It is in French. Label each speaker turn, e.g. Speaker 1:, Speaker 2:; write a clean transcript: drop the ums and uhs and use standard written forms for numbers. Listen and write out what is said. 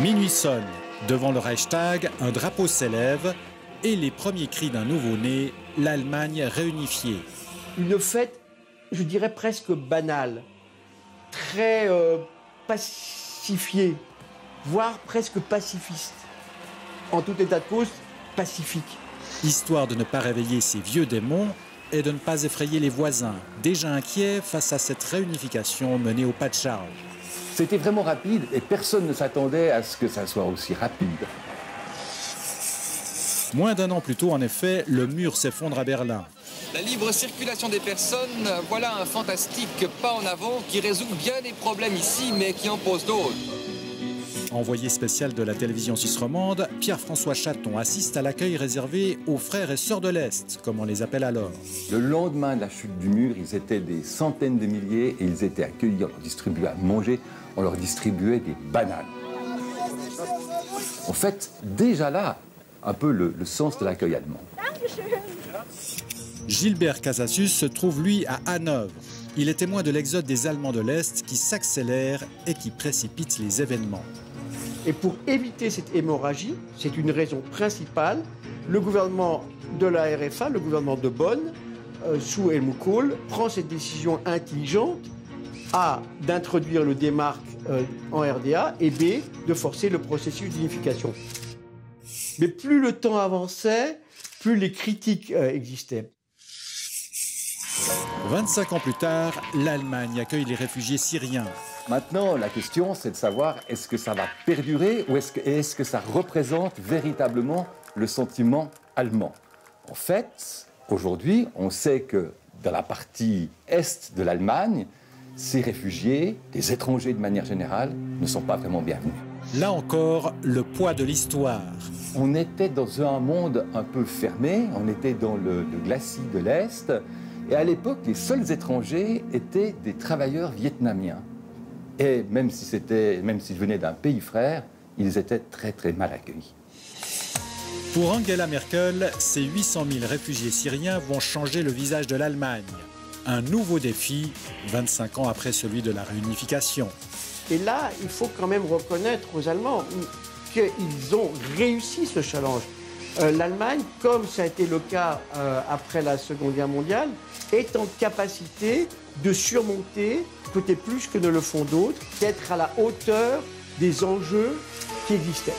Speaker 1: Minuit sonne. Devant le Reichstag, un drapeau s'élève et les premiers cris d'un nouveau-né, l'Allemagne réunifiée.
Speaker 2: Une fête, je dirais presque banale, très pacifiée, voire presque pacifiste. En tout état de cause, pacifique.
Speaker 1: Histoire de ne pas réveiller ces vieux démons et de ne pas effrayer les voisins, déjà inquiets face à cette réunification menée au pas de charge.
Speaker 3: C'était vraiment rapide et personne ne s'attendait à ce que ça soit aussi rapide.
Speaker 1: Moins d'un an plus tôt, en effet, le mur s'effondre à Berlin.
Speaker 4: La libre circulation des personnes, voilà un fantastique pas en avant qui résout bien des problèmes ici, mais qui en pose d'autres.
Speaker 1: Envoyé spécial de la télévision suisse romande, Pierre-François Chaton assiste à l'accueil réservé aux frères et sœurs de l'Est, comme on les appelle alors.
Speaker 3: Le lendemain de la chute du mur, ils étaient des centaines de milliers et ils étaient accueillis, on leur distribuait à manger, on leur distribuait des bananes. En fait, déjà là, un peu le sens de l'accueil allemand.
Speaker 1: Gilbert Casasus se trouve, lui, à Hanovre. Il est témoin de l'exode des Allemands de l'Est qui s'accélère et qui précipite les événements.
Speaker 2: Et pour éviter cette hémorragie, c'est une raison principale, le gouvernement de la RFA, le gouvernement de Bonn, sous Helmut Kohl, prend cette décision intelligente, A, d'introduire le D-Mark en RDA, et B, de forcer le processus d'unification. Mais plus le temps avançait, plus les critiques existaient.
Speaker 1: 25 ans plus tard, l'Allemagne accueille les réfugiés syriens.
Speaker 3: Maintenant, la question, c'est de savoir est-ce que ça va perdurer ou est-ce que ça représente véritablement le sentiment allemand. En fait, aujourd'hui, on sait que dans la partie est de l'Allemagne, ces réfugiés, des étrangers de manière générale, ne sont pas vraiment bienvenus.
Speaker 1: Là encore, le poids de l'histoire.
Speaker 3: On était dans un monde un peu fermé, on était dans le glacis de l'Est, et à l'époque, les seuls étrangers étaient des travailleurs vietnamiens. Et même s'ils venaient d'un pays frère, ils étaient très très mal accueillis.
Speaker 1: Pour Angela Merkel, ces 800 000 réfugiés syriens vont changer le visage de l'Allemagne. Un nouveau défi, 25 ans après celui de la réunification.
Speaker 2: Et là, il faut quand même reconnaître aux Allemands qu'ils ont réussi ce challenge. L'Allemagne, comme ça a été le cas après la Seconde Guerre mondiale, est en capacité de surmonter, peut-être plus que ne le font d'autres, d'être à la hauteur des enjeux qui existaient.